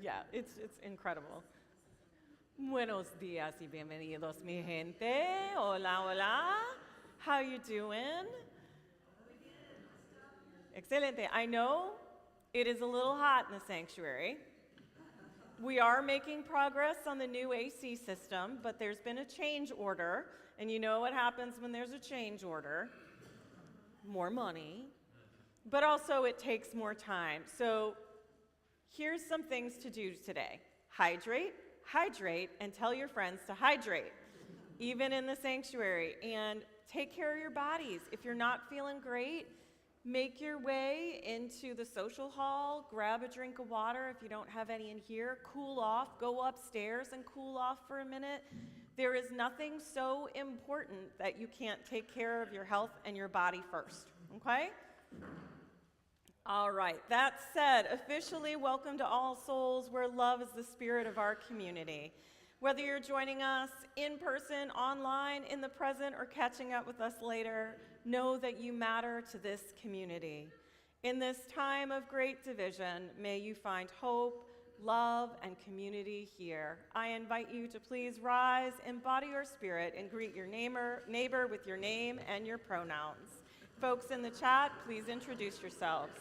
Yeah, it's incredible. Buenos días y bienvenidos, mi gente. Hola, hola. How you doing? Excelente. I know it is a little hot in the sanctuary. We are making progress on the new AC system, but there's been a change order, and you know what happens when there's a change order? More money, but also it takes more time. So here's some things to do today. Hydrate, hydrate, and tell your friends to hydrate, even in the sanctuary. And take care of your bodies. If you're not feeling great, make your way into the social hall, grab a drink of water if you don't have any in here, cool off, go upstairs and cool off for a minute. There is nothing so important that you can't take care of your health and your body first, okay? All right, that said, officially welcome to All Souls, where love is the spirit of our community. Whether you're joining us in person, online, in the present, or catching up with us later, know that you matter to this community. In this time of great division, may you find hope, love, and community here. I invite you to please rise, embody your spirit, and greet your neighbor with your name and your pronouns. Folks in the chat, please introduce yourselves.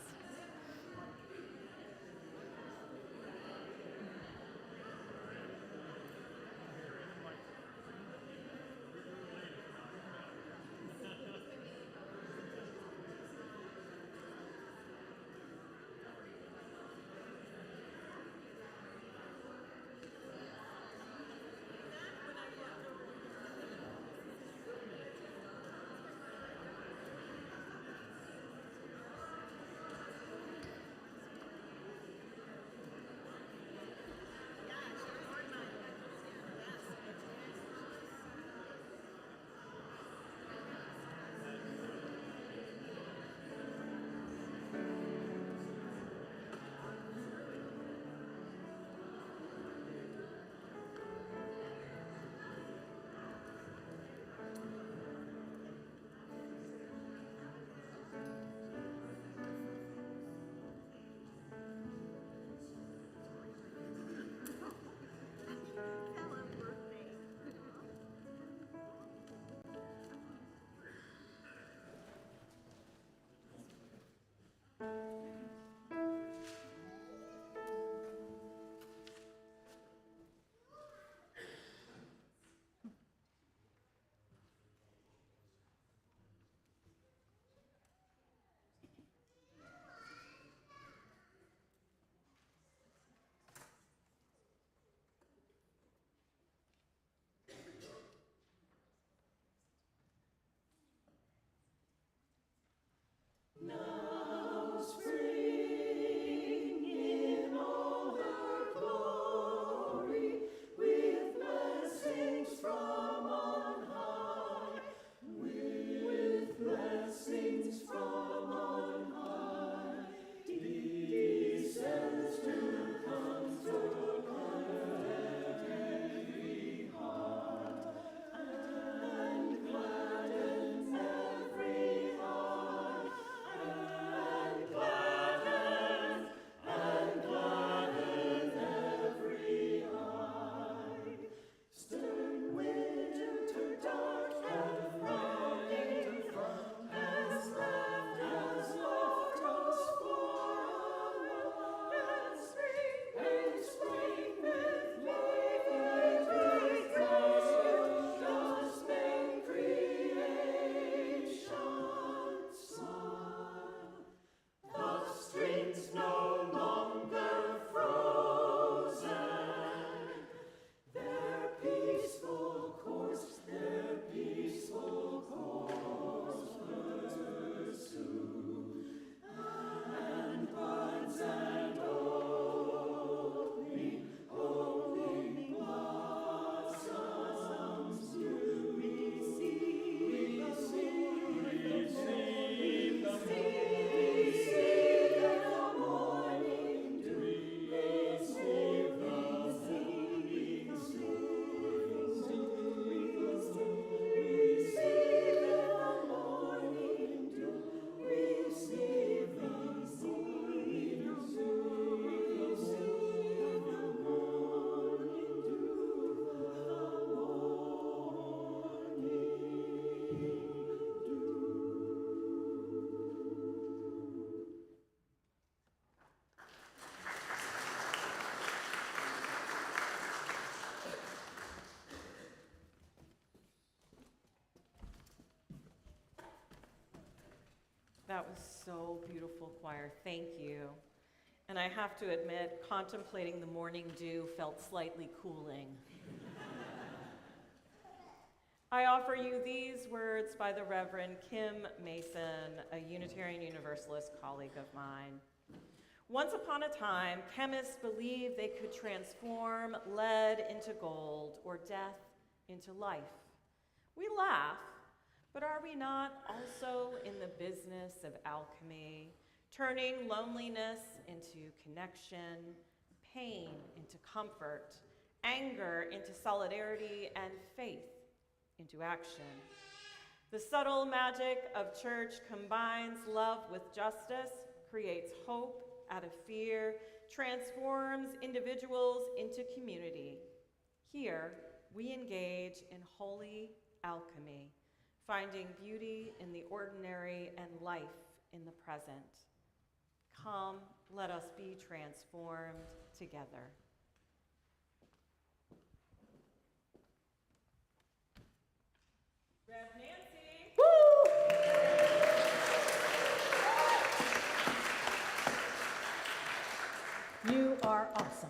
That was so beautiful, choir. Thank you. And I have to admit, contemplating the morning dew felt slightly cooling. I offer you these words by the Reverend Kim Mason, a Unitarian Universalist colleague of mine. Once upon a time, chemists believed they could transform lead into gold or death into life. We laugh, but are we not also in the business of alchemy, turning loneliness into connection, pain into comfort, anger into solidarity, and faith into action? The subtle magic of church combines love with justice, creates hope out of fear, transforms individuals into community. Here, we engage in holy alchemy, finding beauty in the ordinary and life in the present. Come, let us be transformed together. Rev Nancy. Woo! You are awesome.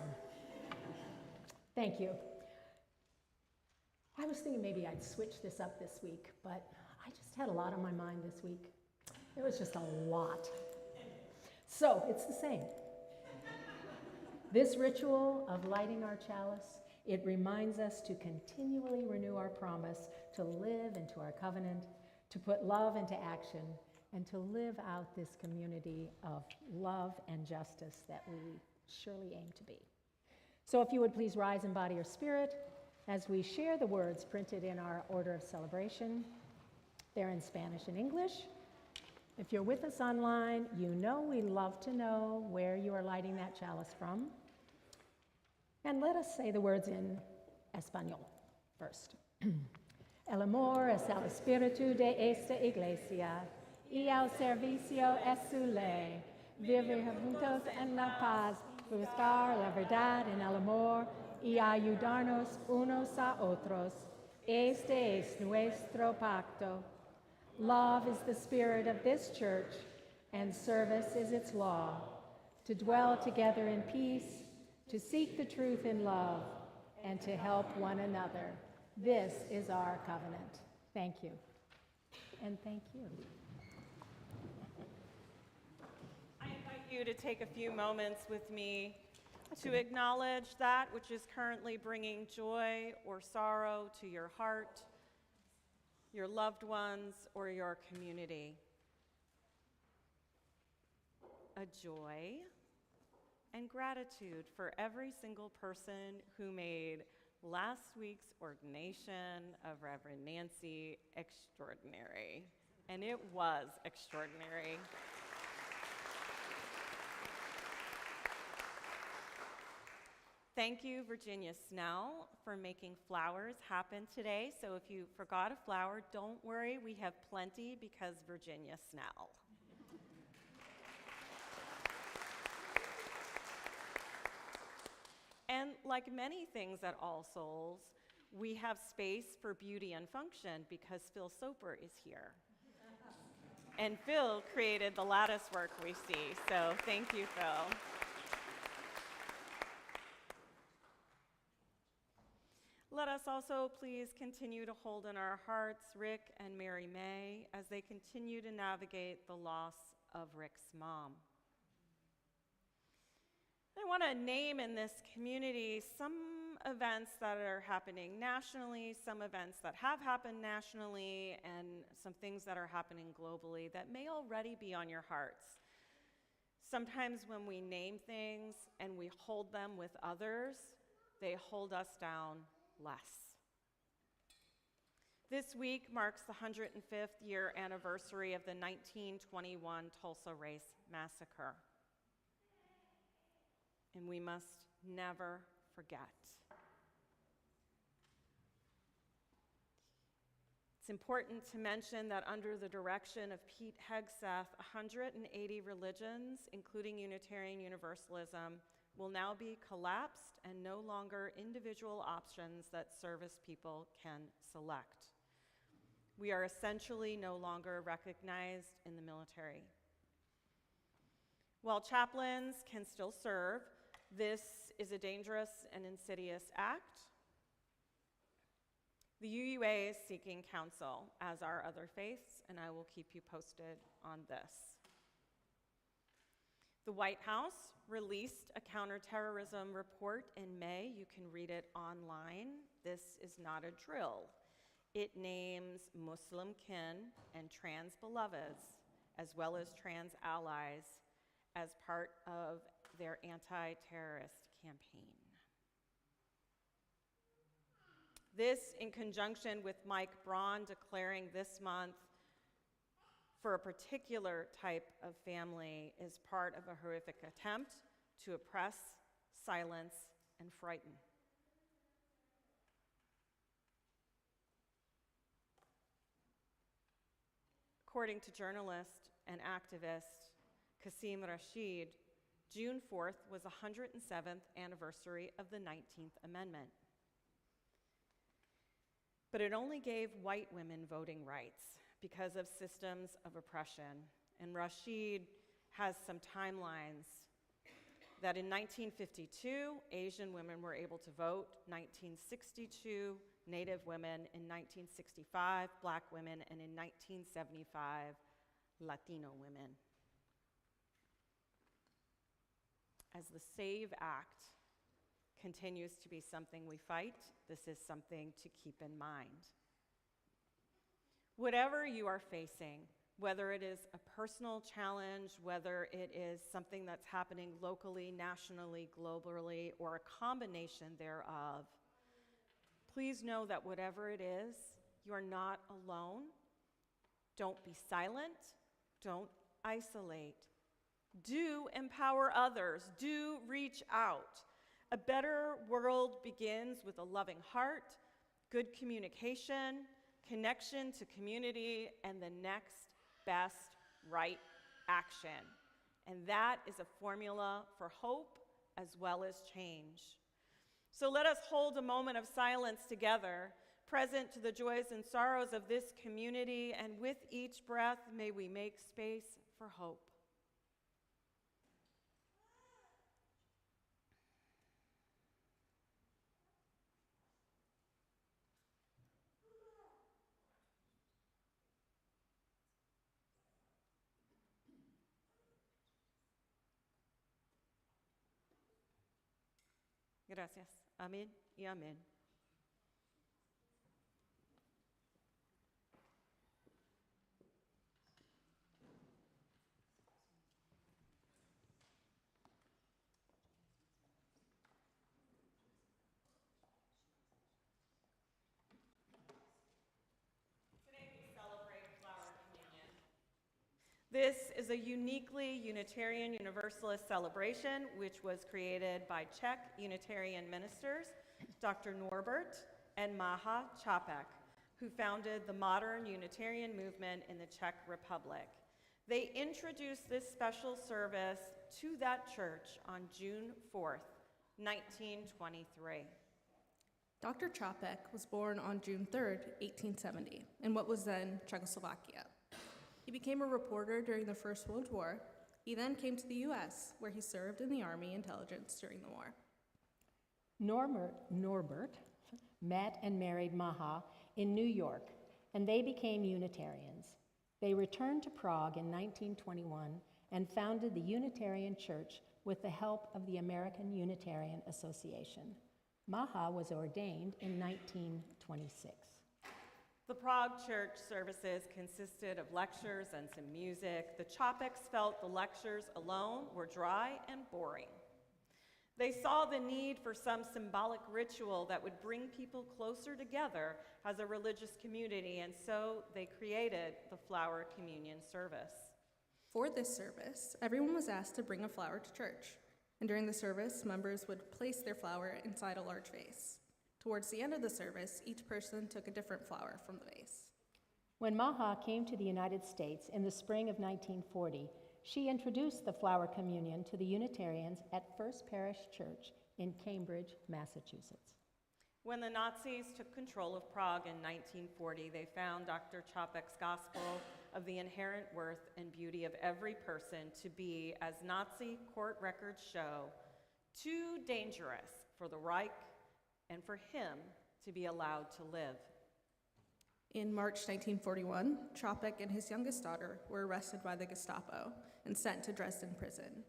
Thank you. I was thinking maybe I'd switch this up this week, but I just had a lot on my mind this week. It was just a lot. So it's the same. This ritual of lighting our chalice, it reminds us to continually renew our promise to live into our covenant, to put love into action, and to live out this community of love and justice that we surely aim to be. So if you would please rise in body or spirit as we share the words printed in our order of celebration. They're in Spanish and English. If you're with us online, you know we love to know where you are lighting that chalice from. And let us say the words in Espanol first. El amor es el espíritu de esta iglesia, y el servicio es su ley. Vivir juntos en la paz, buscar la verdad en el amor, y ayudarnos unos a otros. Este es nuestro pacto. Love is the spirit of this church, and service is its law. To dwell together in peace, to seek the truth in love, and to help one another. This is our covenant. Thank you. And thank you. I invite you to take a few moments with me to acknowledge that which is currently bringing joy or sorrow to your heart, your loved ones, or your community. A joy and gratitude for every single person who made last week's ordination of Reverend Nancy extraordinary. And it was extraordinary. Thank you, Virginia Snell, for making flowers happen today. So if you forgot a flower, don't worry, we have plenty because Virginia Snell. And like many things at All Souls, we have space for beauty and function because Phil Soper is here. And Phil created the lattice work we see, so thank you, Phil. Let us also please continue to hold in our hearts Rick and Mary May as they continue to navigate the loss of Rick's mom. I want to name in this community some events that are happening nationally, some events that have happened nationally, and some things that are happening globally that may already be on your hearts. Sometimes when we name things and we hold them with others, they hold us down less. This week marks the 105th year anniversary of the 1921 Tulsa Race Massacre. And we must never forget. It's important to mention that under the direction of Pete Hegseth, 180 religions, including Unitarian Universalism, will now be collapsed and no longer individual options that service people can select. We are essentially no longer recognized in the military. While chaplains can still serve, this is a dangerous and insidious act. The UUA is seeking counsel, as are other faiths, and I will keep you posted on this. The White House released a counterterrorism report in May. You can read it online. This is not a drill. It names Muslim kin and trans beloveds, as well as trans allies, as part of their anti-terrorist campaign. This, in conjunction with Mike Braun declaring this month for a particular type of family, is part of a horrific attempt to oppress, silence, and frighten. According to journalist and activist Qasim Rashid, June 4th was the 107th anniversary of the 19th Amendment. But it only gave white women voting rights because of systems of oppression. And Rashid has some timelines that in 1952, Asian women were able to vote, 1962, Native women, in 1965, Black women, and in 1975, Latino women. As the SAVE Act continues to be something we fight, this is something to keep in mind. Whatever you are facing, whether it is a personal challenge, whether it is something that's happening locally, nationally, globally, or a combination thereof, please know that whatever it is, you are not alone. Don't be silent. Don't isolate. Do empower others. Do reach out. A better world begins with a loving heart, good communication, connection to community, and the next best right action. And that is a formula for hope as well as change. So let us hold a moment of silence together, present to the joys and sorrows of this community, and with each breath, may we make space for hope. Gracias. Amén y amén. This is a uniquely Unitarian Universalist celebration which was created by Czech Unitarian ministers, Dr. Norbert and Maha Čapek, who founded the modern Unitarian movement in the Czech Republic. They introduced this special service to that church on June 4th, 1923. Dr. Čapek was born on June 3rd, 1870, in what was then Czechoslovakia. He became a reporter during the First World War. He then came to the U.S., where he served in the Army intelligence during the war. Norbert met and married Maha in New York, and they became Unitarians. They returned to Prague in 1921 and founded the Unitarian Church with the help of the American Unitarian Association. Maha was ordained in 1926. The Prague church services consisted of lectures and some music. The Čapeks felt the lectures alone were dry and boring. They saw the need for some symbolic ritual that would bring people closer together as a religious community, and so they created the Flower Communion service. For this service, everyone was asked to bring a flower to church, and during the service, members would place their flower inside a large vase. Towards the end of the service, each person took a different flower from the vase. When Maha came to the United States in the spring of 1940, she introduced the Flower Communion to the Unitarians at First Parish Church in Cambridge, Massachusetts. When the Nazis took control of Prague in 1940, they found Dr. Čapek's gospel of the inherent worth and beauty of every person to be, as Nazi court records show, too dangerous for the Reich and for him to be allowed to live. In March 1941, Čapek and his youngest daughter were arrested by the Gestapo and sent to Dresden prison.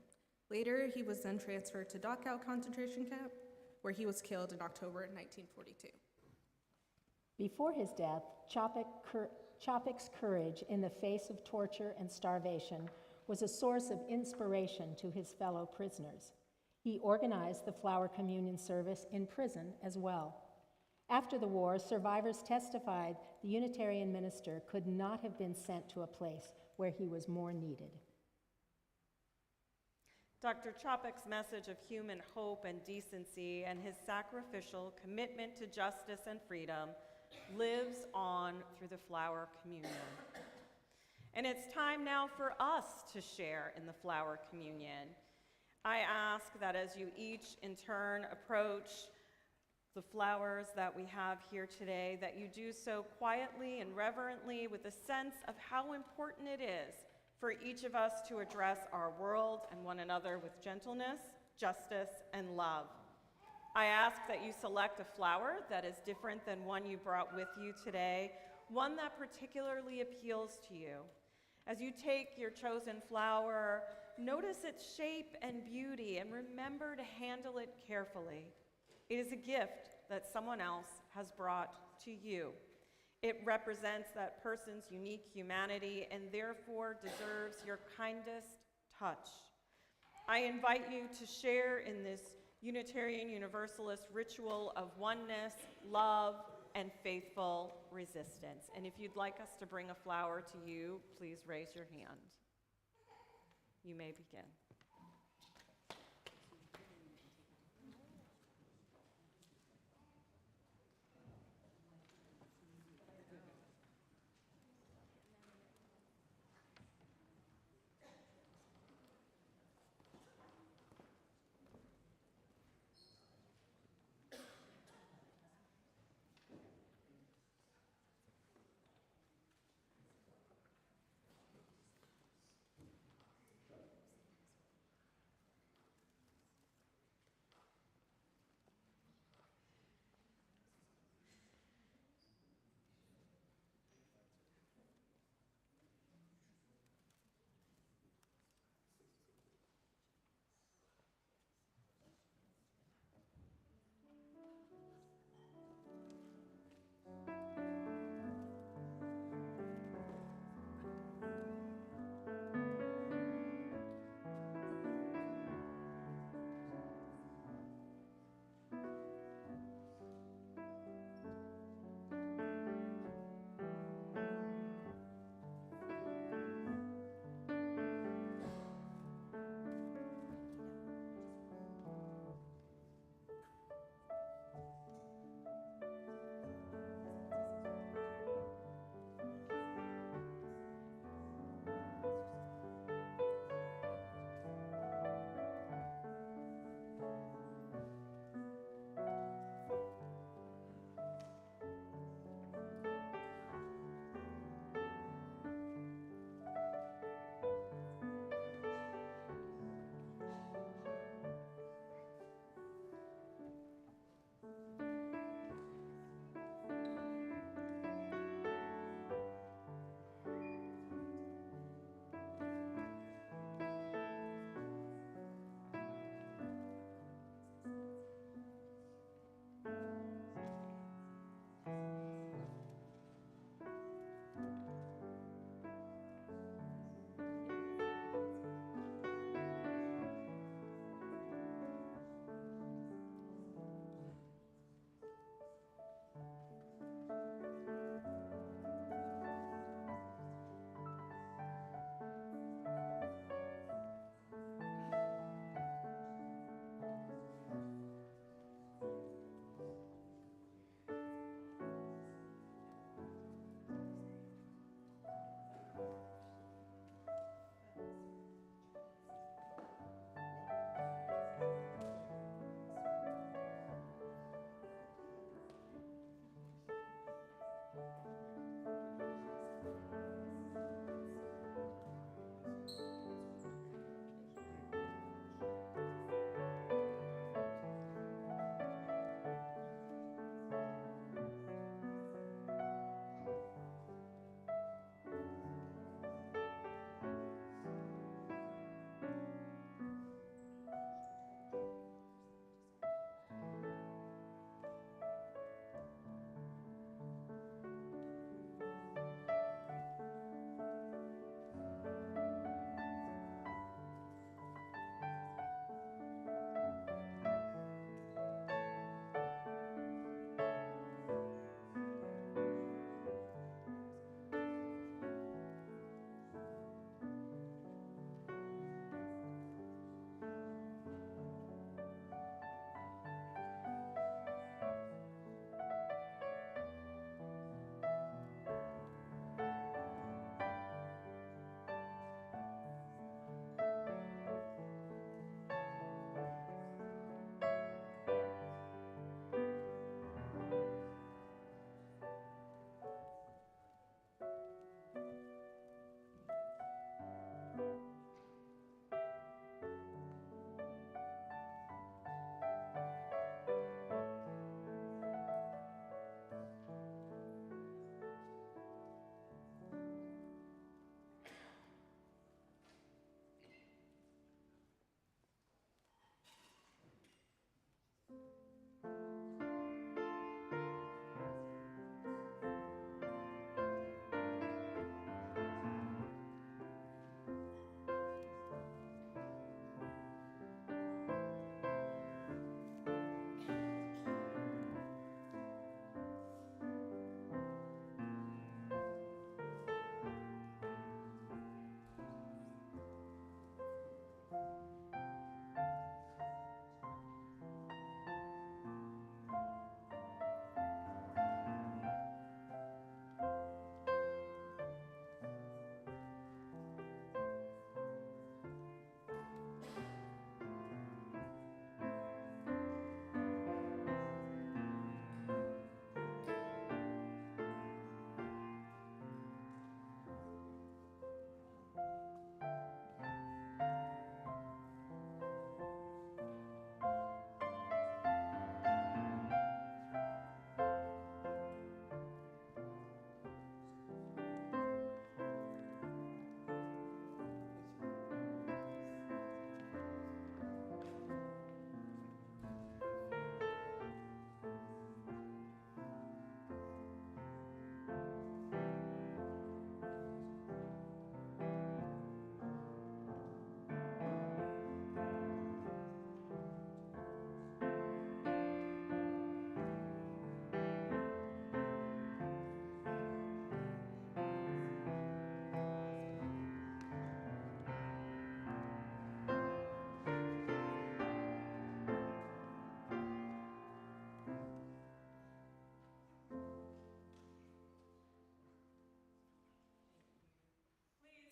Later, he was then transferred to Dachau concentration camp, where he was killed in October 1942. Before his death, Čapek's courage in the face of torture and starvation was a source of inspiration to his fellow prisoners. He organized the flower communion service in prison as well. After the war, survivors testified the Unitarian minister could not have been sent to a place where he was more needed. Dr. Čapek's message of human hope and decency and his sacrificial commitment to justice and freedom lives on through the flower communion. And it's time now for us to share in the flower communion. I ask that as you each in turn approach the flowers that we have here today, that you do so quietly and reverently with a sense of how important it is for each of us to address our world and one another with gentleness, justice, and love. I ask that you select a flower that is different than one you brought with you today, one that particularly appeals to you. As you take your chosen flower, notice its shape and beauty and remember to handle it carefully. It is a gift that someone else has brought to you. It represents that person's unique humanity and therefore deserves your kindest touch. I invite you to share in this Unitarian Universalist ritual of oneness, love, and faithful resistance. And if you'd like us to bring a flower to you, please raise your hand. You may begin.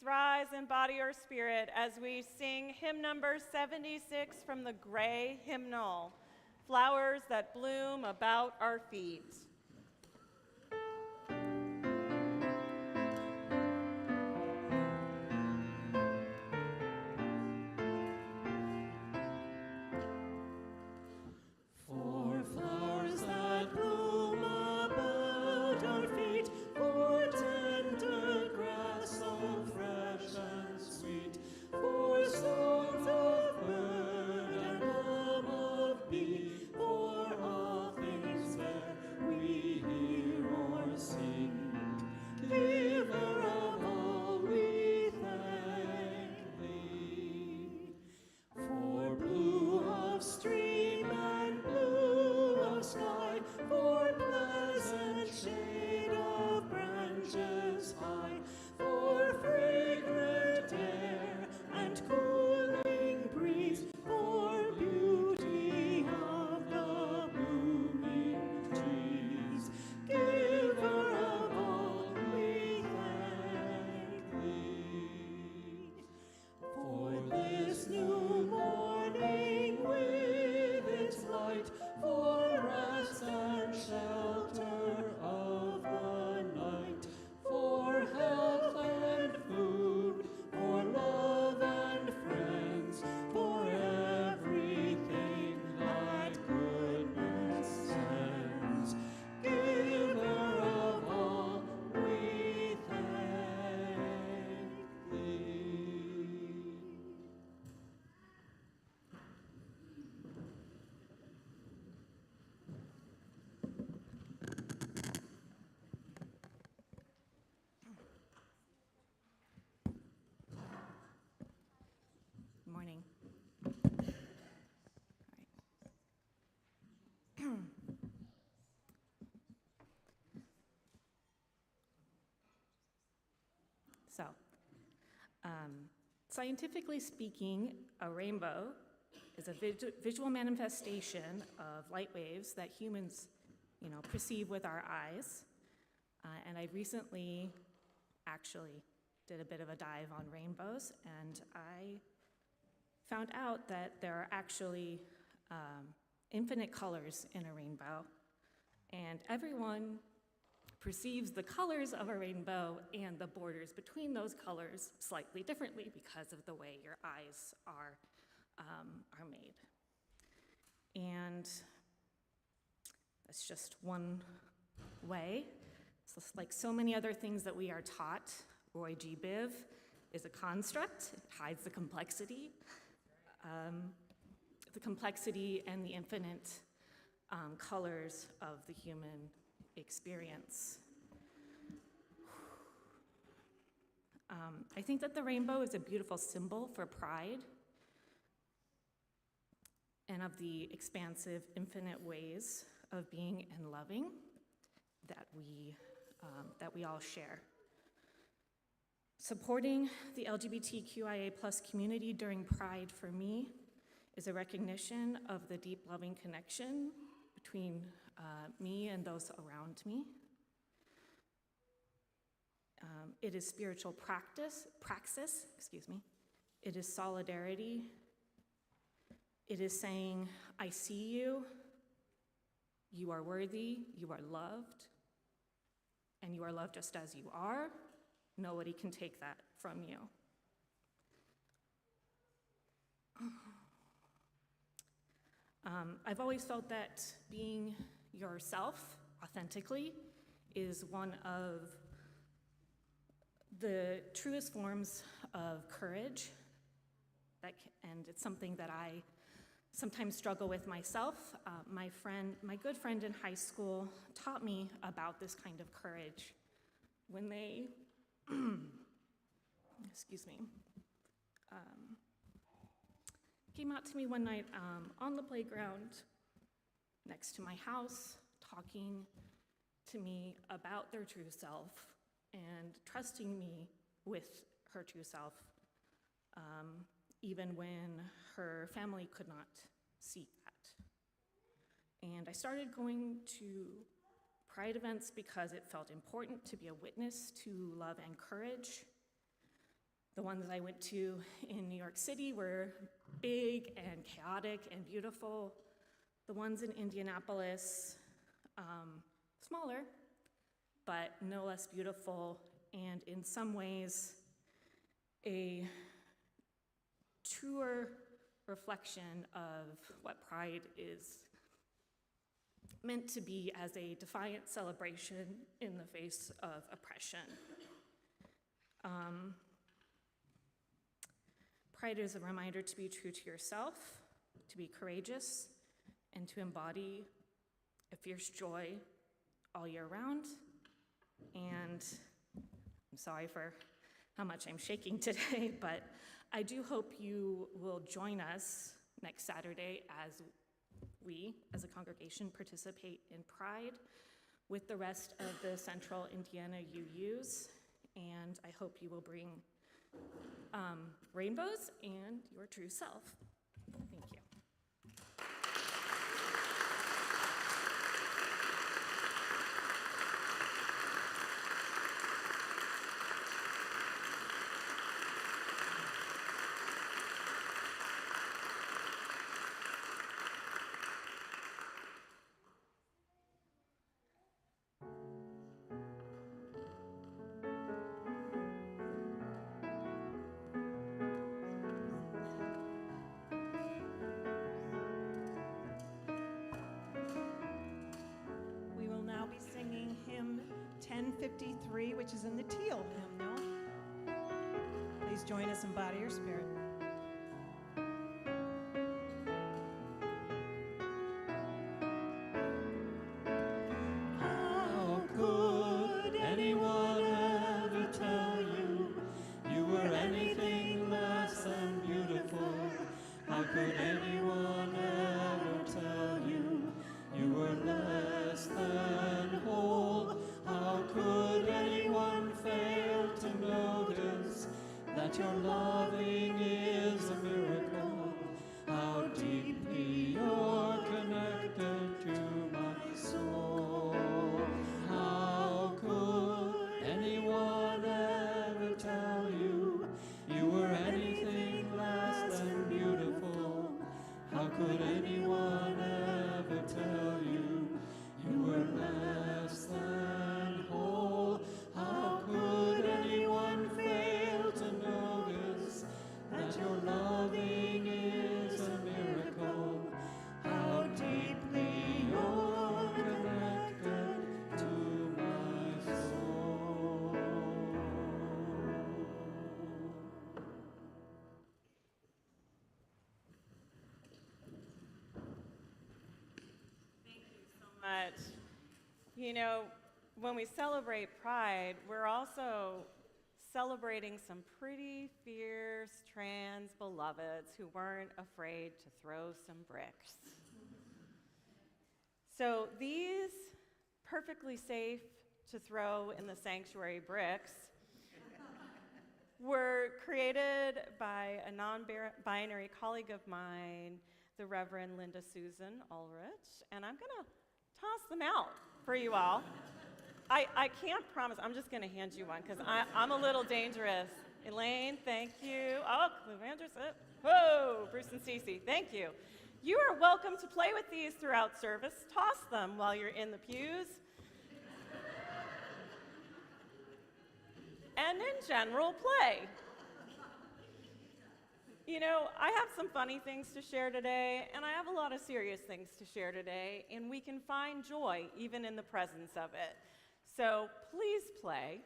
rise in body or spirit as we sing hymn number 76 from the Gray Hymnal, Flowers That Bloom About Our Feet. Morning. So, scientifically speaking, a rainbow is a visual manifestation of light waves that humans, perceive with our eyes. And I recently actually did a bit of a dive on rainbows, and I found out that there are actually infinite colors in a rainbow, and everyone perceives the colors of a rainbow and the borders between those colors slightly differently because of the way your eyes are made. And that's just one way. So like so many other things that we are taught, Roy G. Biv is a construct. It hides the complexity and the infinite colors of the human experience. I think that the rainbow is a beautiful symbol for pride and of the expansive, infinite ways of being and loving that we all share. Supporting the LGBTQIA+ community during Pride for me is a recognition of the deep loving connection between me and those around me. It is spiritual praxis, It is solidarity. It is saying, I see you, you are worthy, you are loved, and you are loved just as you are. Nobody can take that from you. I've always felt that being yourself authentically is one of the truest forms of courage, and it's something that I sometimes struggle with myself. My good friend in high school taught me about this kind of courage when they, came out to me one night on the playground next to my house, talking to me about their true self and trusting me with her true self, even when her family could not see that. And I started going to Pride events because it felt important to be a witness to love and courage. The ones I went to in New York City were big and chaotic and beautiful. The ones in Indianapolis, smaller, but no less beautiful, and in some ways, a truer reflection of what Pride is meant to be as a defiant celebration in the face of oppression. Pride is a reminder to be true to yourself, to be courageous, and to embody a fierce joy all year round. And I'm sorry for how much I'm shaking today, but I do hope you will join us next Saturday as we, as a congregation, participate in Pride with the rest of the Central Indiana UUs, and I hope you will bring rainbows and your true self. Thank you. We will now be singing hymn 1053, which is in the teal hymnal. Please join us in body or spirit. How could anyone ever tell you you were anything less than beautiful? How could anyone ever tell you you were less than whole? How could anyone fail to notice that your loving is a miracle? How deeply you're connected to my soul. How could anyone ever tell you you were anything less than beautiful? How could anyone ever tell you you were less than whole? How could anyone fail to notice that your loving is a miracle? How deeply you're connected to my soul. Much. You know, when we celebrate Pride, we're also celebrating some pretty fierce trans beloveds who weren't afraid to throw some bricks. So these perfectly safe to throw in the sanctuary bricks were created by a non-binary colleague of mine, the Reverend Linda Susan Ulrich, and I'm gonna toss them out for you all. I can't promise, I'm just gonna hand you one because I'm a little dangerous. Elaine, thank you. Oh, Evangelist, whoa, Bruce and Cece, thank you. You are welcome to play with these throughout service. Toss them while you're in the pews. And in general, play. You know, I have some funny things to share today, and I have a lot of serious things to share today, and we can find joy even in the presence of it. So please play.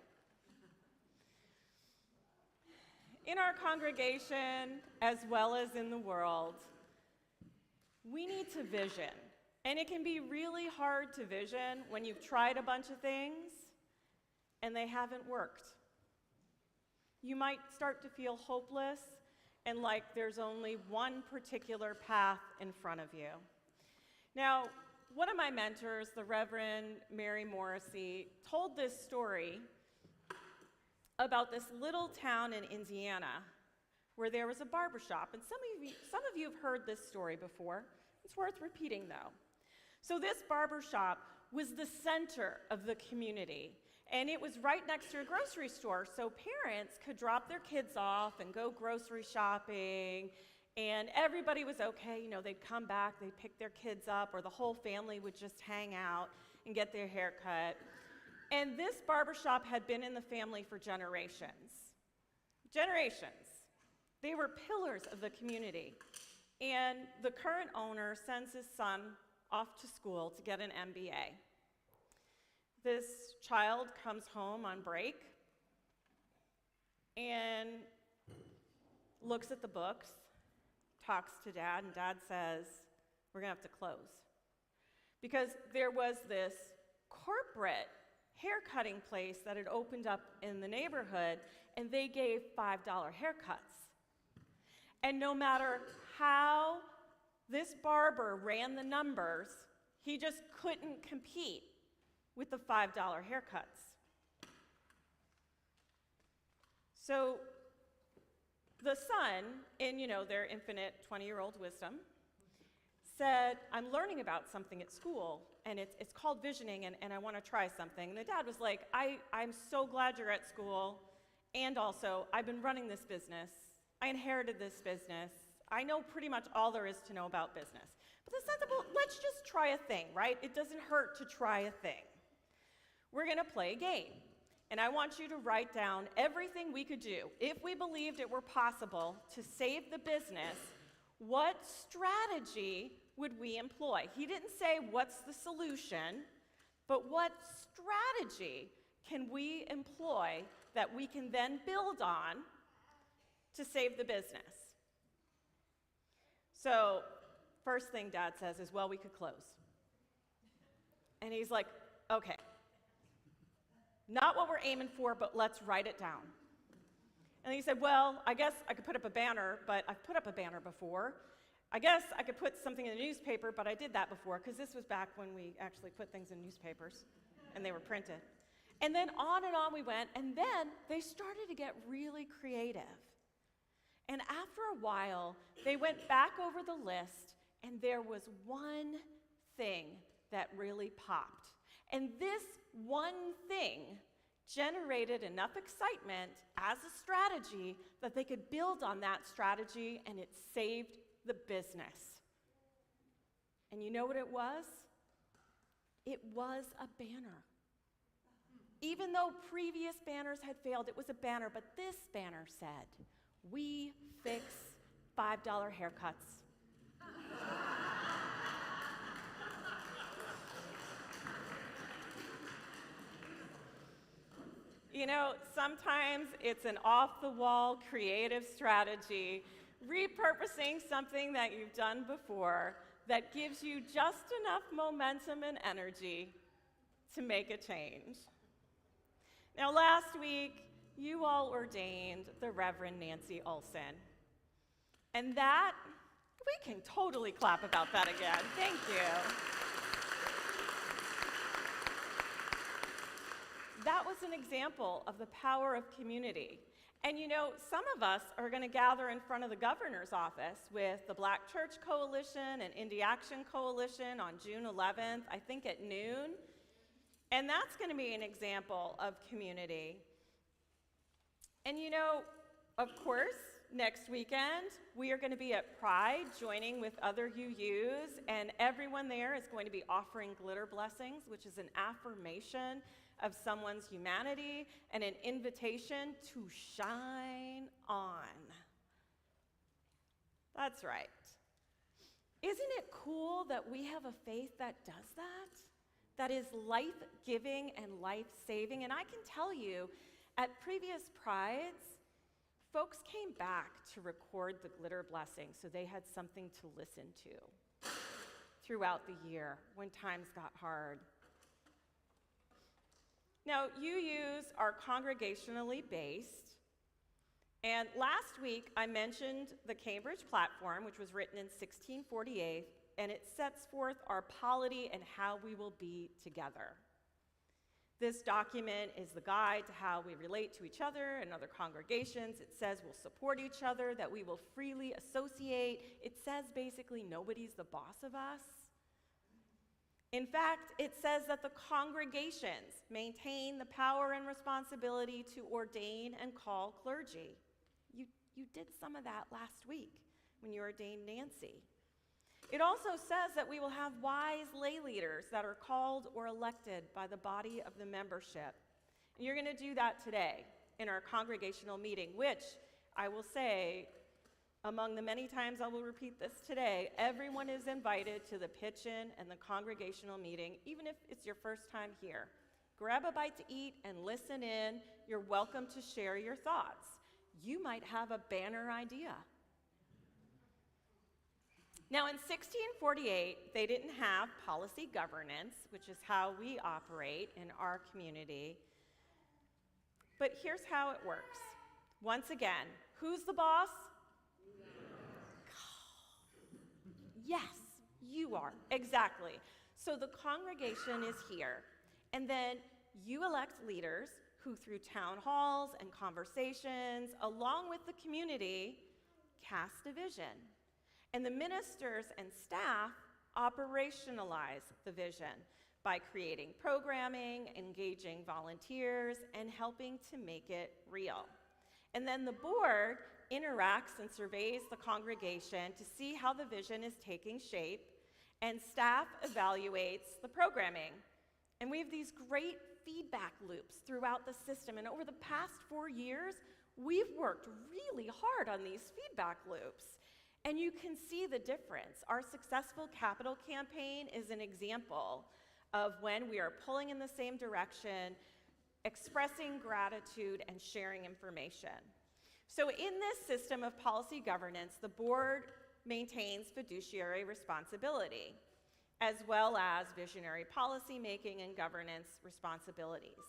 In our congregation, as well as in the world, we need to vision. And it can be really hard to vision when you've tried a bunch of things and they haven't worked. You might start to feel hopeless and like there's only one particular path in front of you. Now, one of my mentors, the Reverend Mary Morrissey, told this story about this little town in Indiana where there was a barbershop. And some of you have heard this story before. It's worth repeating, though. So this barbershop was the center of the community, And it was right next to a grocery store, so parents could drop their kids off and go grocery shopping, and everybody was okay. They'd come back, they'd pick their kids up, or the whole family would just hang out and get their hair cut. And this barbershop had been in the family for generations. Generations. They were pillars of the community. And the current owner sends his son off to school to get an MBA. This child comes home on break and looks at the books, talks to Dad, and Dad says, "We're gonna have to close." Because there was this corporate haircutting place that had opened up in the neighborhood, and they gave $5 haircuts. And no matter how this barber ran the numbers, he just couldn't compete with the $5 haircuts. So the son, in their infinite 20-year-old wisdom, said, "I'm learning about something at school, and it's called visioning, and I want to try something." And the dad was like, I'm so glad you're at school, and also, I've been running this business. I inherited this business. I know pretty much all there is to know about business. But the sense of, well, let's just try a thing, right? It doesn't hurt to try a thing. We're going to play a game, and I want you to write down everything we could do. If we believed it were possible to save the business, what strategy would we employ? He didn't say what's the solution, but what strategy can we employ that we can then build on to save the business? So, first thing Dad says is, "Well, we could close." And he's like, "Okay. Not what we're aiming for, but let's write it down." And he said, "Well, I guess I could put up a banner, but I've put up a banner before. I guess I could put something in the newspaper, but I did that before," because this was back when we actually put things in newspapers, and they were printed. And then on we went, and then they started to get really creative. And after a while, they went back over the list, and there was one thing that really popped. And this one thing generated enough excitement as a strategy that they could build on that strategy, and it saved the business. And you know what it was? It was a banner. Even though previous banners had failed, it was a banner, but this banner said, "We fix $5 haircuts." Sometimes it's an off-the-wall creative strategy, repurposing something that you've done before that gives you just enough momentum and energy to make a change. Now, last week, you all ordained the Reverend Nancy Olson. And that, we can totally clap about that again. Thank you. That was an example of the power of community. And some of us are going to gather in front of the governor's office with the Black Church Coalition and Indie Action Coalition on June 11th, I think at noon. And that's going to be an example of community. And of course, next weekend, we are going to be at Pride joining with other UUs, and everyone there is going to be offering glitter blessings, which is an affirmation of someone's humanity and an invitation to shine on. That's right. Isn't it cool that we have a faith that does that? That is life-giving and life-saving. And I can tell you, at previous Prides, folks came back to record the glitter blessing so they had something to listen to throughout the year when times got hard. Now, UUs are congregationally based, and last week I mentioned the Cambridge Platform, which was written in 1648, and it sets forth our polity and how we will be together. This document is the guide to how we relate to each other and other congregations. It says we'll support each other, that we will freely associate. It says basically nobody's the boss of us. In fact, it says that the congregations maintain the power and responsibility to ordain and call clergy. You did some of that last week when you ordained Nancy. It also says that we will have wise lay leaders that are called or elected by the body of the membership. And you're going to do that today in our congregational meeting, which I will say, among the many times I will repeat this today, everyone is invited to the pitch-in and the congregational meeting, even if it's your first time here. Grab a bite to eat and listen in. You're welcome to share your thoughts. You might have a banner idea. Now, in 1648, they didn't have policy governance, which is how we operate in our community. But here's how it works. Once again, who's the boss? Yes, you are, exactly. So the congregation is here, and then you elect leaders who, through town halls and conversations, along with the community, cast a vision. And the ministers and staff operationalize the vision by creating programming, engaging volunteers, and helping to make it real. And then the board interacts and surveys the congregation to see how the vision is taking shape, and staff evaluates the programming. And we have these great feedback loops throughout the system, and over the past 4 years, we've worked really hard on these feedback loops. And you can see the difference. Our successful capital campaign is an example of when we are pulling in the same direction, expressing gratitude, and sharing information. So in this system of policy governance, the board maintains fiduciary responsibility, as well as visionary policy making and governance responsibilities.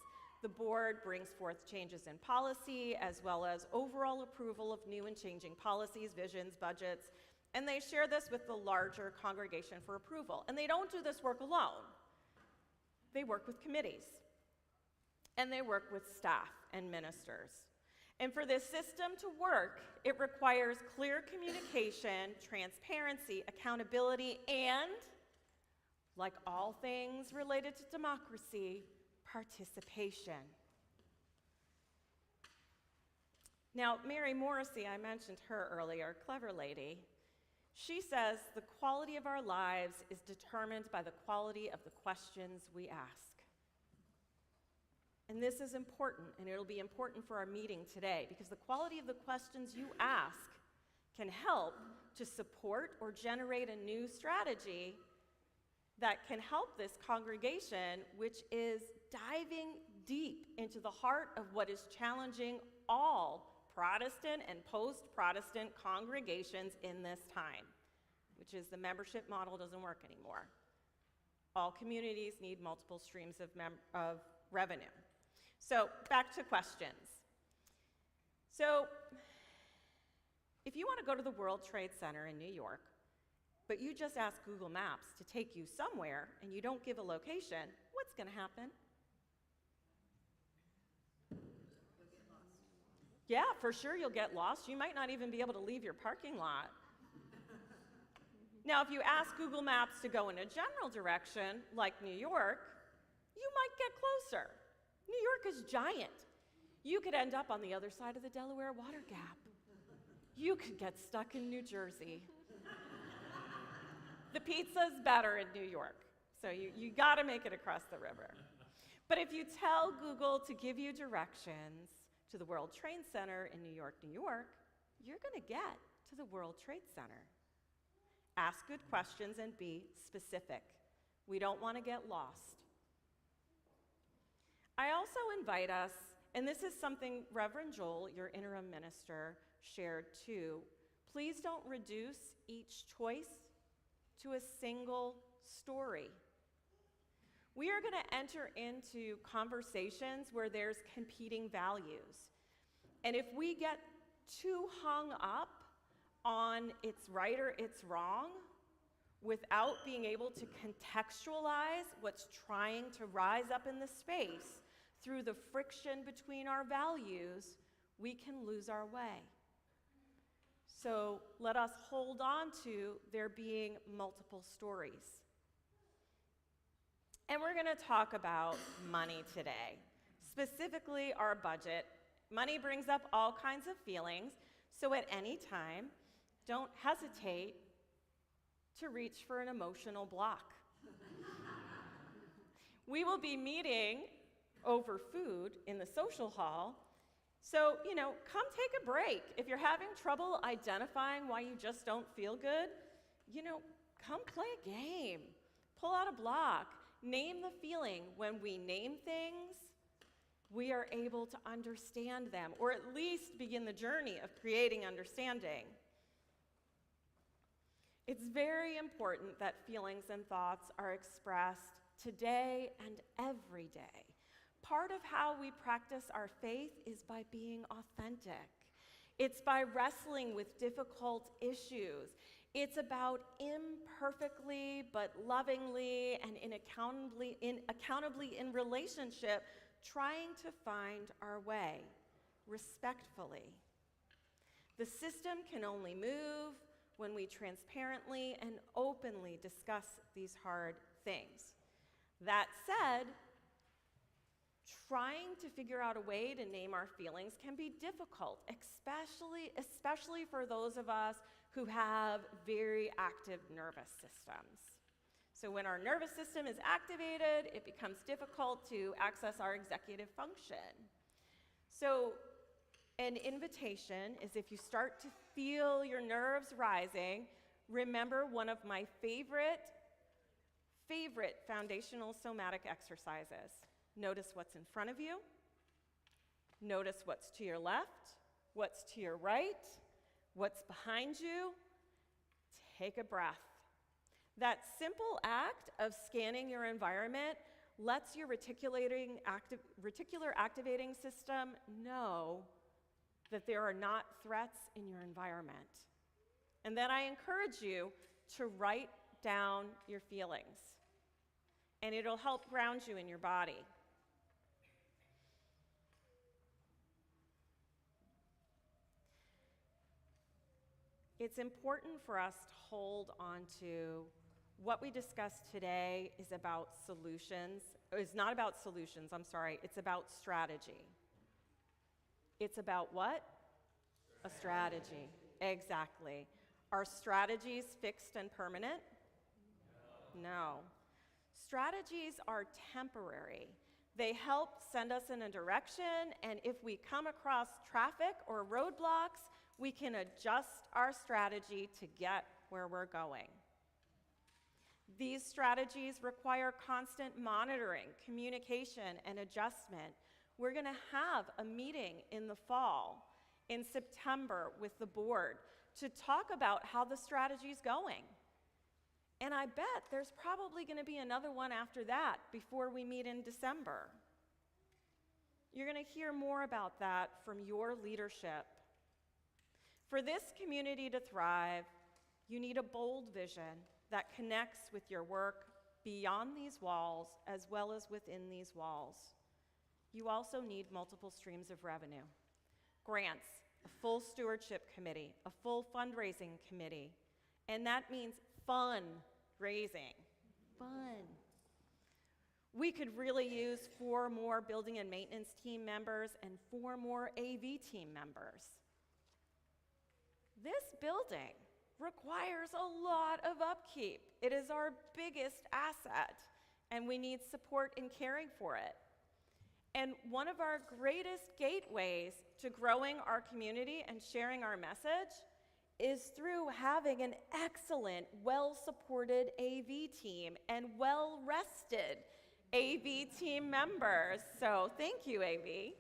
The board brings forth changes in policy, as well as overall approval of new and changing policies, visions, budgets, and they share this with the larger congregation for approval. And they don't do this work alone. They work with committees, and they work with staff and ministers. And for this system to work, it requires clear communication, transparency, accountability, and, like all things related to democracy, participation. Now, Mary Morrissey, I mentioned her earlier, clever lady. She says the quality of our lives is determined by the quality of the questions we ask. And this is important, and it'll be important for our meeting today, because the quality of the questions you ask can help to support or generate a new strategy that can help this congregation, which is diving deep into the heart of what is challenging all Protestant and post-Protestant congregations in this time, which is the membership model doesn't work anymore. All communities need multiple streams of revenue. So back to questions. So if you want to go to the World Trade Center in New York, but you just ask Google Maps to take you somewhere and you don't give a location, what's going to happen? Yeah, for sure you'll get lost. You might not even be able to leave your parking lot. Now, if you ask Google Maps to go in a general direction, like New York, you might get closer. New York is giant. You could end up on the other side of the Delaware Water Gap. You could get stuck in New Jersey. The pizza's better in New York, so you gotta make it across the river. But if you tell Google to give you directions to the World Trade Center in New York, you're gonna get to the World Trade Center. Ask good questions and be specific. We don't wanna get lost. I also invite us, and this is something Reverend Joel, your interim minister, shared too, please don't reduce each choice to a single story. We are going to enter into conversations where there's competing values. And if we get too hung up on it's right or it's wrong, without being able to contextualize what's trying to rise up in the space through the friction between our values, we can lose our way. So let us hold on to there being multiple stories. And we're going to talk about money today, specifically our budget. Money brings up all kinds of feelings, so at any time, don't hesitate to reach for an emotional block. We will be meeting over food in the social hall, so, come take a break. If you're having trouble identifying why you just don't feel good, come play a game. Pull out a block. Name the feeling. When we name things, we are able to understand them, or at least begin the journey of creating understanding. It's very important that feelings and thoughts are expressed today and every day. Part of how we practice our faith is by being authentic. It's by wrestling with difficult issues. It's about imperfectly but lovingly and accountably in relationship, trying to find our way respectfully. The system can only move when we transparently and openly discuss these hard things. That said, trying to figure out a way to name our feelings can be difficult, especially for those of us who have very active nervous systems. So when our nervous system is activated, it becomes difficult to access our executive function. So an invitation is, if you start to feel your nerves rising, remember one of my favorite foundational somatic exercises. Notice what's in front of you. Notice what's to your left, what's to your right, what's behind you. Take a breath. That simple act of scanning your environment lets your reticular activating system know that there are not threats in your environment. And then I encourage you to write down your feelings, and it'll help ground you in your body. It's important for us to hold on to what we discussed today is about solutions. It's not about solutions, it's about strategy. It's about what? A strategy. Exactly. Are strategies fixed and permanent? No. Strategies are temporary. They help send us in a direction, and if we come across traffic or roadblocks, we can adjust our strategy to get where we're going. These strategies require constant monitoring, communication, and adjustment. We're going to have a meeting in the fall, in September, with the board to talk about how the strategy's going. And I bet there's probably going to be another one after that before we meet in December. You're going to hear more about that from your leadership. For this community to thrive, you need a bold vision that connects with your work beyond these walls as well as within these walls. You also need multiple streams of revenue. Grants, a full stewardship committee, a full fundraising committee, and that means fundraising. Fun. We could really use 4 more building and maintenance team members and 4 more AV team members. This building requires a lot of upkeep. It is our biggest asset, and we need support in caring for it. And one of our greatest gateways to growing our community and sharing our message is through having an excellent, well-supported AV team and well-rested AV team members. So thank you, AV.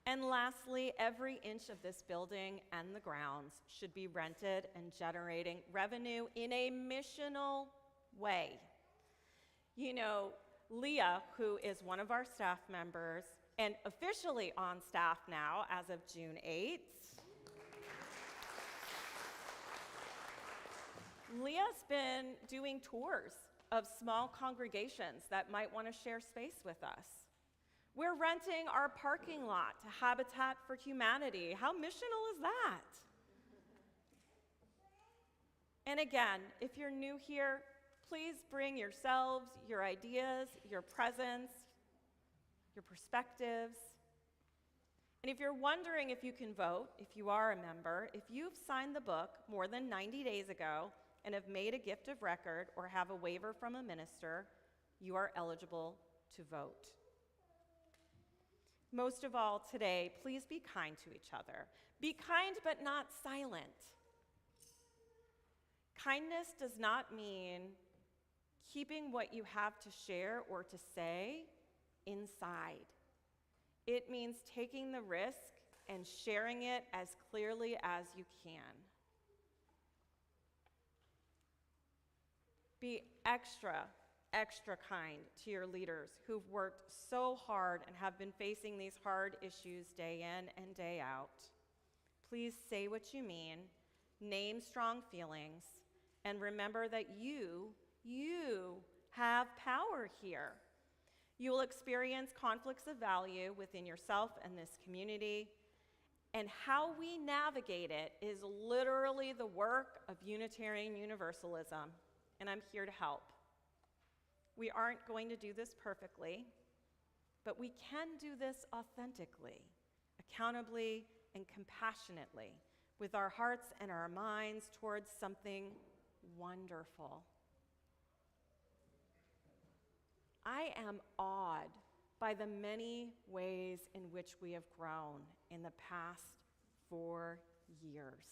And lastly, every inch of this building and the grounds should be rented and generating revenue in a missional way. You know, Leah, who is one of our staff members and officially on staff now as of June 8th, Leah's been doing tours of small congregations that might want to share space with us. We're renting our parking lot to Habitat for Humanity. How missional is that? And again, if you're new here, please bring yourselves, your ideas, your presence, your perspectives. And if you're wondering if you can vote, if you are a member, if you've signed the book more than 90 days ago and have made a gift of record or have a waiver from a minister, you are eligible to vote. Most of all today, please be kind to each other. Be kind but not silent. Kindness does not mean keeping what you have to share or to say inside. It means taking the risk and sharing it as clearly as you can. Be extra kind to your leaders who've worked so hard and have been facing these hard issues day in and day out. Please say what you mean, name strong feelings, and remember that you have power here. You will experience conflicts of value within yourself and this community, and how we navigate it is literally the work of Unitarian Universalism, and I'm here to help. We aren't going to do this perfectly, but we can do this authentically, accountably, and compassionately, with our hearts and our minds towards something wonderful. I am awed by the many ways in which we have grown in the past 4 years.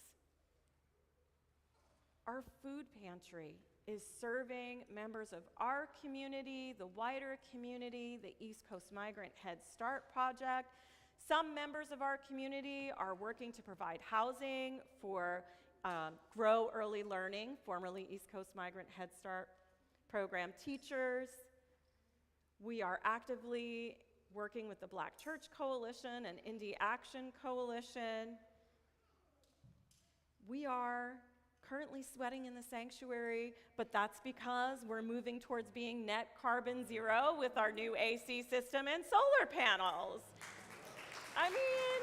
Our food pantry is serving members of our community, the wider community, the East Coast Migrant Head Start Project. Some members of our community are working to provide housing for Grow Early Learning, formerly East Coast Migrant Head Start Program teachers. We are actively working with the Black Church Coalition and Indie Action Coalition. We are currently sweating in the sanctuary, but that's because we're moving towards being net carbon zero with our new AC system and solar panels. I mean,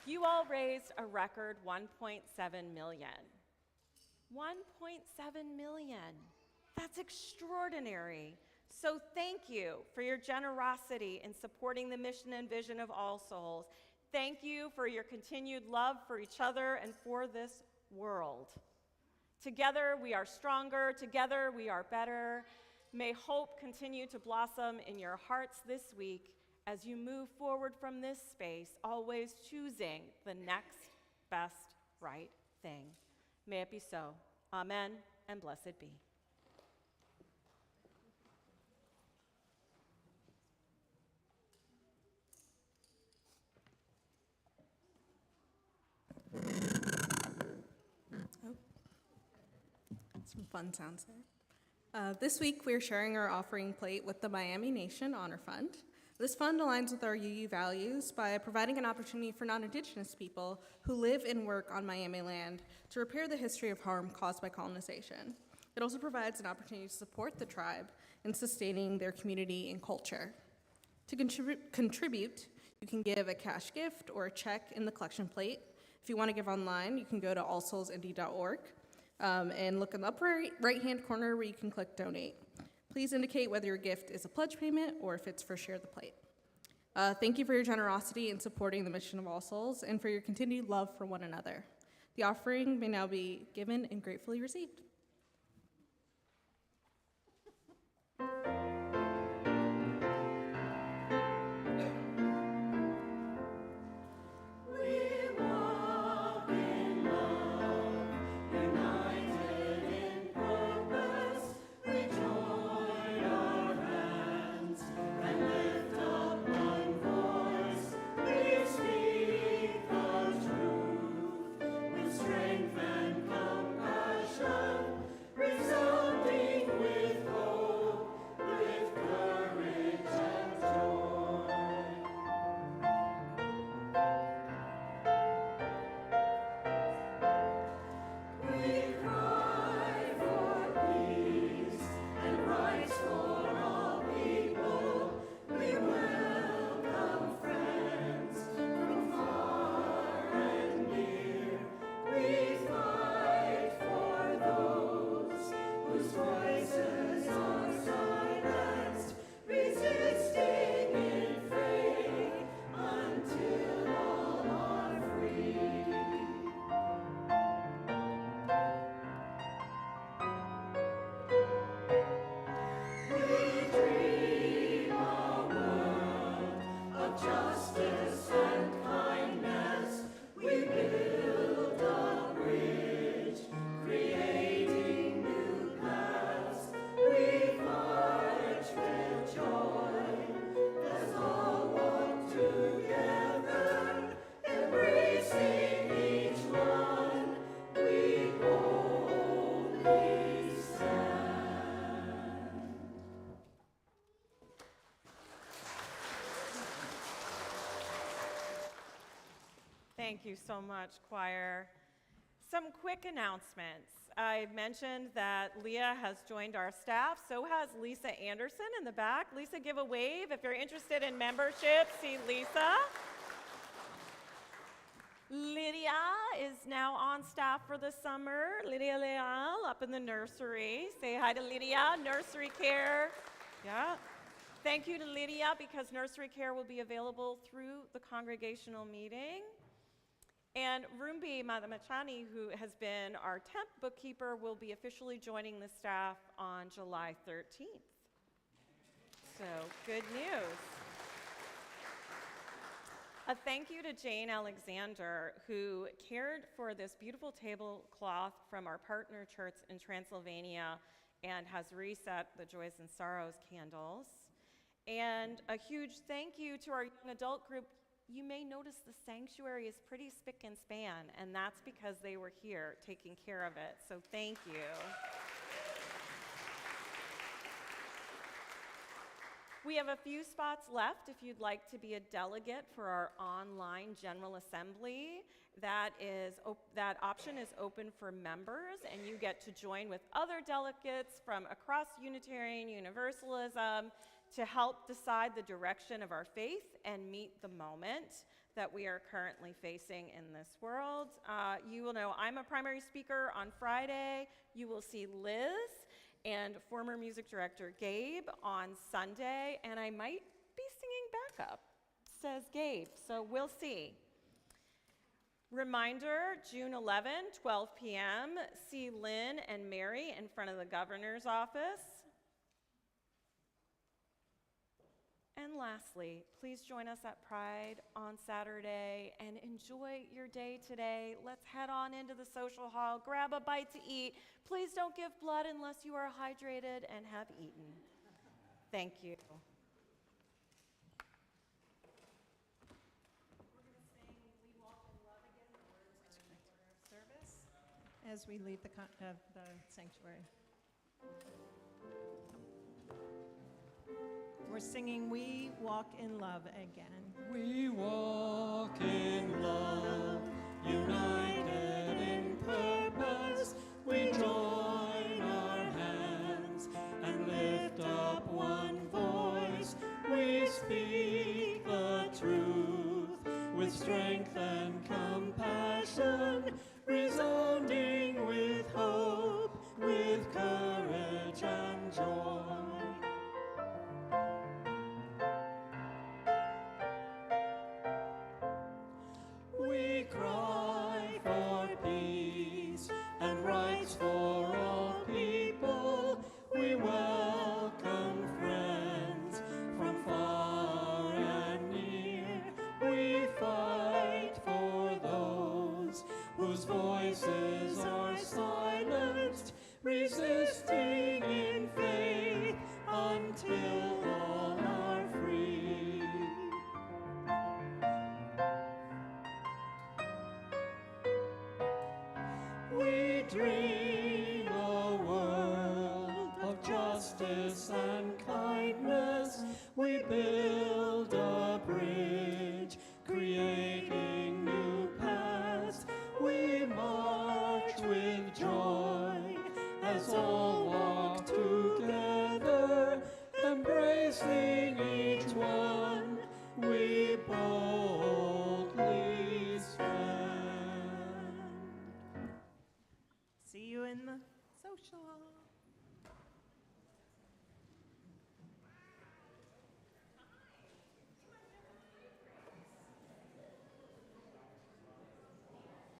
you all raised a record $1.7 million. $1.7 million. That's extraordinary. So thank you for your generosity in supporting the mission and vision of All Souls. Thank you for your continued love for each other and for this world. Together we are stronger, together we are better. May hope continue to blossom in your hearts this week as you move forward from this space, always choosing the next best right thing. May it be so. Amen, and blessed be. Some fun sounds there. This week, we're sharing our offering plate with the Miami Nation Honor Fund. This fund aligns with our UU values by providing an opportunity for non-Indigenous people who live and work on Miami land to repair the history of harm caused by colonization. It also provides an opportunity to support the tribe in sustaining their community and culture. To contribute, you can give a cash gift or a check in the collection plate. If you want to give online, you can go to allsoulsindy.org. And look in the upper right-hand corner where you can click Donate. Please indicate whether your gift is a pledge payment or if it's for Share the Plate. Thank you for your generosity in supporting the mission of All Souls and for your continued love for one another. The offering may now be given and gratefully received. Strength and compassion. Thank you so much, choir. Some quick announcements. I mentioned that Leah has joined our staff. So has Lisa Anderson in the back. Lisa, give a wave if you're interested in membership. See Lisa. Lydia is now on staff for the summer. Lydia Leal up in the nursery. Say hi to Lydia, nursery care. Yeah. Thank you to Lydia because nursery care will be available through the congregational meeting. And Rumbi Madhamachani, who has been our temp bookkeeper, will be officially joining the staff on July 13th. So, good news. A thank you to Jane Alexander, who cared for this beautiful tablecloth from our partner church in Transylvania and has reset the Joys and Sorrows candles. And a huge thank you to our young adult group. You may notice the sanctuary is pretty spick and span, and that's because they were here taking care of it. So thank you. We have a few spots left if you'd like to be a delegate for our online General Assembly. That option is open for members, and you get to join with other delegates from across Unitarian Universalism to help decide the direction of our faith and meet the moment that we are currently facing in this world. You will know I'm a primary speaker on Friday. You will see Liz and former music director Gabe on Sunday, and I might be singing backup, says Gabe, so we'll see. Reminder, June 11, 12 p.m., see Lynn and Mary in front of the governor's office. And lastly, please join us at Pride on Saturday and enjoy your day today. Let's head on into the social hall, grab a bite to eat. Please don't give blood unless you are hydrated and have eaten. Thank you. We're going to sing We Walk in Love again, the words are in the order of service, as we leave the sanctuary. We're singing We Walk in Love again. We walk in love, united in purpose. We join our hands and lift up one voice. We speak the truth with strength and compassion, resounding with hope, with courage and joy. We cry for peace and rights for all people. We welcome friends from far and near. We fight for those whose voices